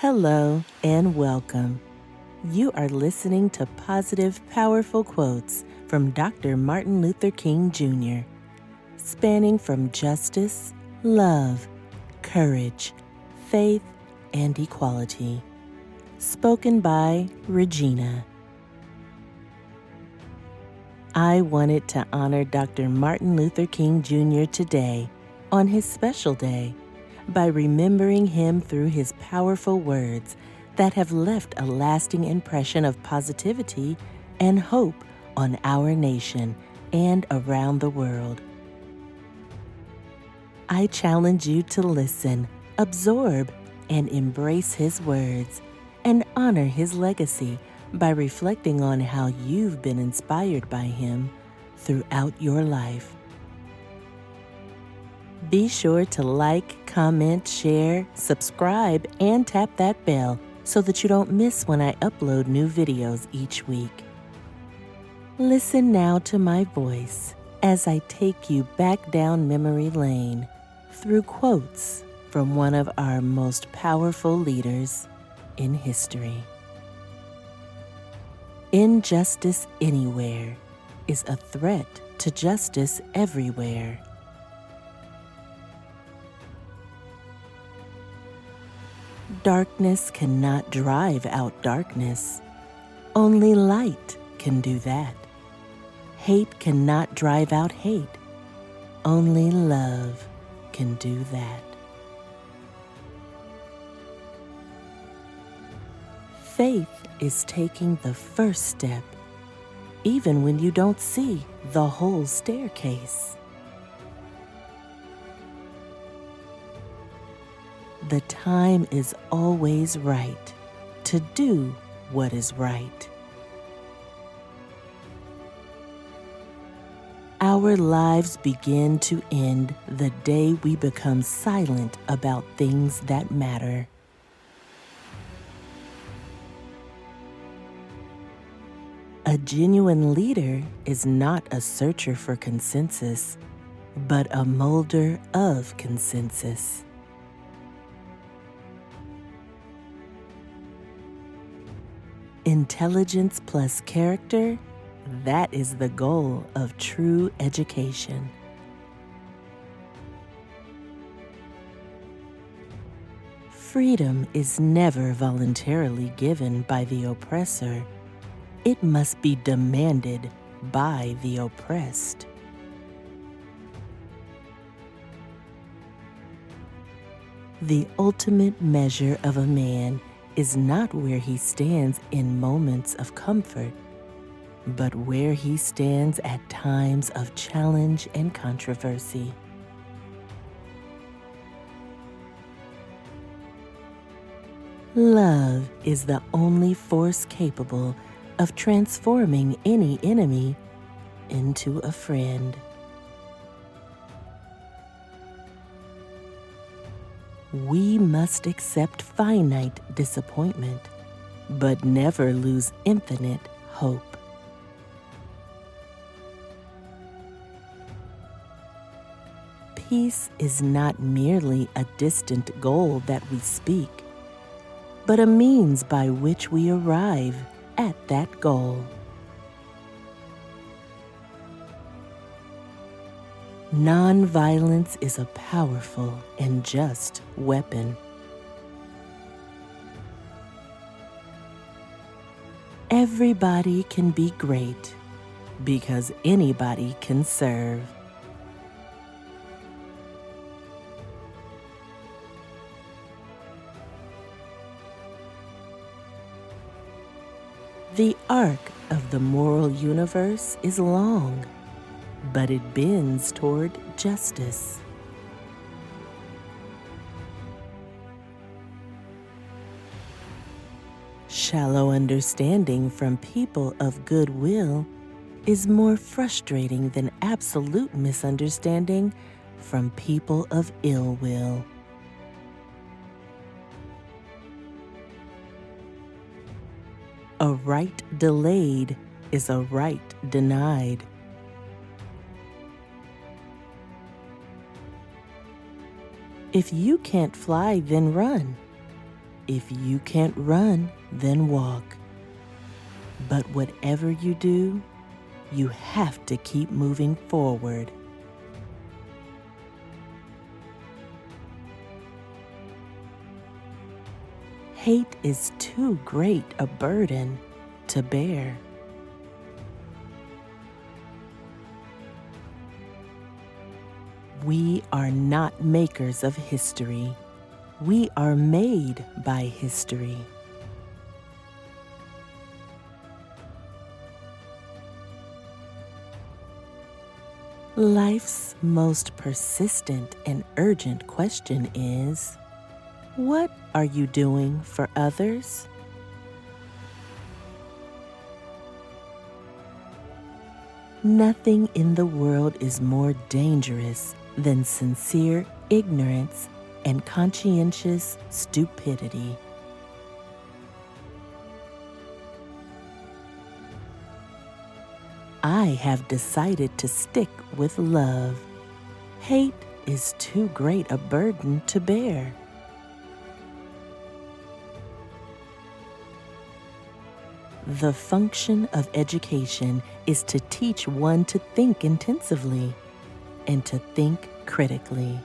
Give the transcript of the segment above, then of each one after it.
Hello and welcome. You are listening to positive, powerful quotes from Dr. Martin Luther King Jr., spanning from justice, love, courage, faith, and equality. Spoken by Regina. I wanted to honor Dr. Martin Luther King Jr. today, on his special day, by remembering him through his powerful words that have left a lasting impression of positivity and hope on our nation and around the world. I challenge you to listen, absorb, and embrace his words, and honor his legacy by reflecting on how you've been inspired by him throughout your life. Be sure to like, comment, share, subscribe, and tap that bell so that you don't miss when I upload new videos each week. Listen now to my voice as I take you back down memory lane through quotes from one of our most powerful leaders in history. Injustice anywhere is a threat to justice everywhere. Darkness cannot drive out darkness. Only light can do that. Hate cannot drive out hate. Only love can do that. Faith is taking the first step, even when you don't see the whole staircase. The time is always right to do what is right. Our lives begin to end the day we become silent about things that matter. A genuine leader is not a searcher for consensus, but a molder of consensus. Intelligence plus character, that is the goal of true education. Freedom is never voluntarily given by the oppressor. It must be demanded by the oppressed. The ultimate measure of a man is not where he stands in moments of comfort, but where he stands at times of challenge and controversy. Love is the only force capable of transforming any enemy into a friend. We must accept finite disappointment, but never lose infinite hope. Peace is not merely a distant goal that we speak, but a means by which we arrive at that goal. Nonviolence is a powerful and just weapon. Everybody can be great because anybody can serve. The arc of the moral universe is long, but it bends toward justice. Shallow understanding from people of goodwill is more frustrating than absolute misunderstanding from people of ill will. A right delayed is a right denied. If you can't fly, then run. If you can't run, then walk. But whatever you do, you have to keep moving forward. Hate is too great a burden to bear. We are not makers of history. We are made by history. Life's most persistent and urgent question is, what are you doing for others? Nothing in the world is more dangerous than sincere ignorance and conscientious stupidity. I have decided to stick with love. Hate is too great a burden to bear. The function of education is to teach one to think intensively and to think critically.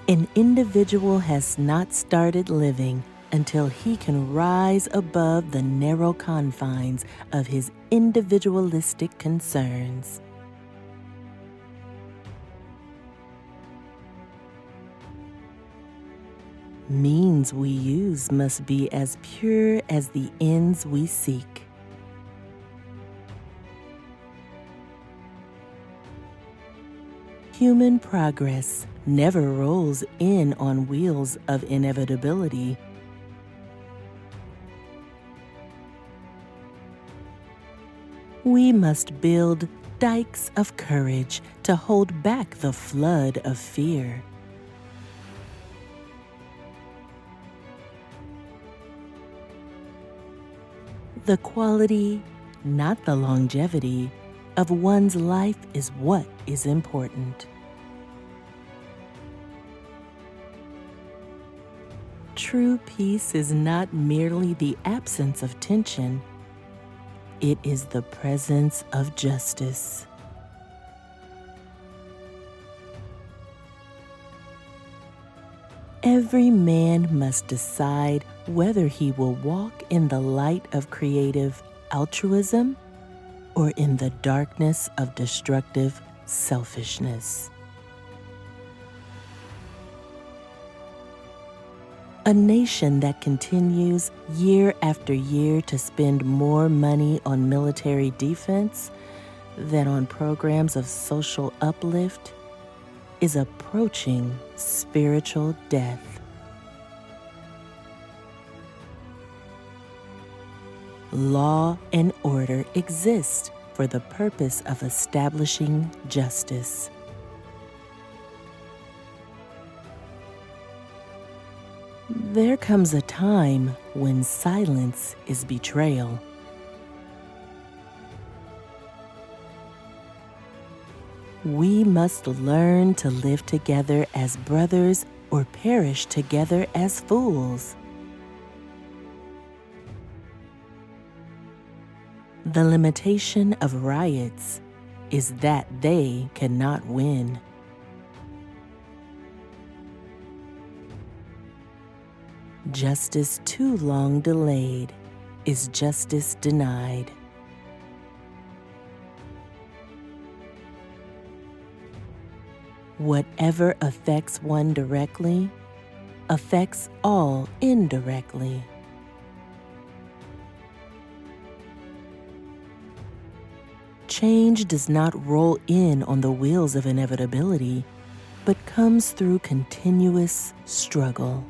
An individual has not started living until he can rise above the narrow confines of his individualistic concerns. Means we use must be as pure as the ends we seek. Human progress never rolls in on wheels of inevitability. We must build dikes of courage to hold back the flood of fear. The quality, not the longevity, of one's life is what is important. True peace is not merely the absence of tension, it is the presence of justice. Every man must decide whether he will walk in the light of creative altruism or in the darkness of destructive selfishness. A nation that continues year after year to spend more money on military defense than on programs of social uplift is approaching spiritual death. Law and order exist for the purpose of establishing justice. There comes a time when silence is betrayal. We must learn to live together as brothers or perish together as fools. The limitation of riots is that they cannot win. Justice too long delayed is justice denied. Whatever affects one directly affects all indirectly. Change does not roll in on the wheels of inevitability, but comes through continuous struggle.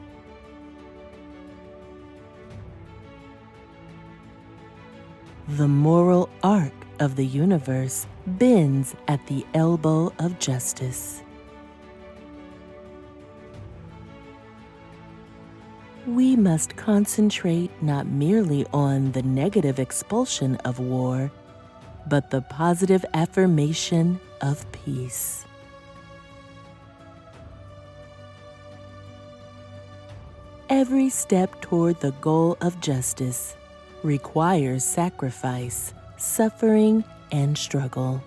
The moral arc of the universe bends at the elbow of justice. We must concentrate not merely on the negative expulsion of war, but the positive affirmation of peace. Every step toward the goal of justice requires sacrifice, suffering, and struggle.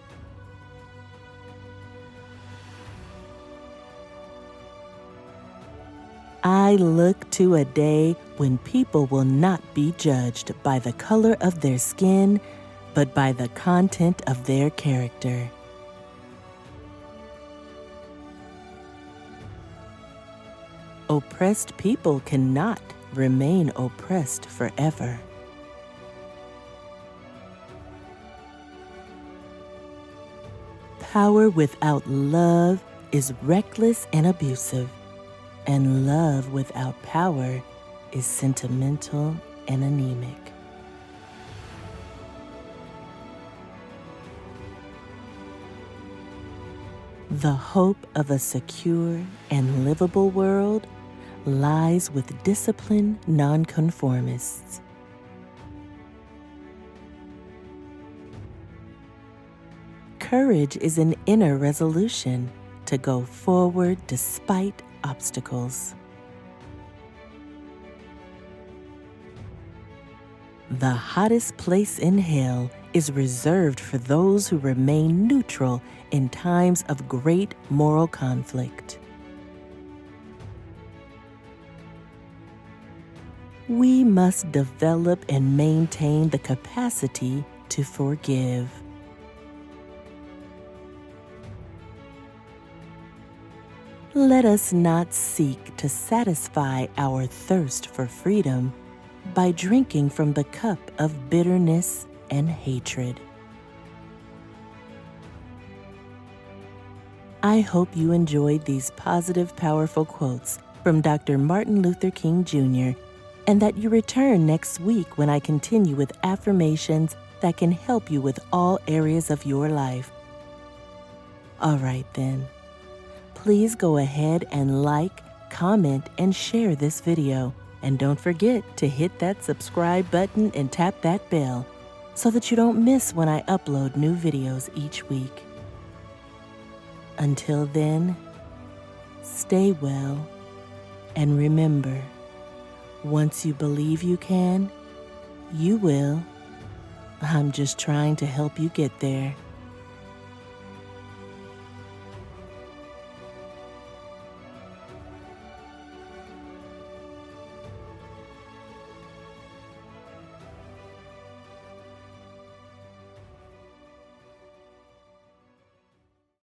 I look to a day when people will not be judged by the color of their skin, but by the content of their character. Oppressed people cannot remain oppressed forever. Power without love is reckless and abusive, and love without power is sentimental and anemic. The hope of a secure and livable world lies with disciplined nonconformists. Courage is an inner resolution to go forward despite obstacles. The hottest place in hell is reserved for those who remain neutral in times of great moral conflict. We must develop and maintain the capacity to forgive. Let us not seek to satisfy our thirst for freedom by drinking from the cup of bitterness and hatred. I hope you enjoyed these positive, powerful quotes from Dr. Martin Luther King Jr., and that you return next week when I continue with affirmations that can help you with all areas of your life. All right then. Please go ahead and like, comment, and share this video. And don't forget to hit that subscribe button and tap that bell so that you don't miss when I upload new videos each week. Until then, stay well, and remember, once you believe you can, you will. I'm just trying to help you get there.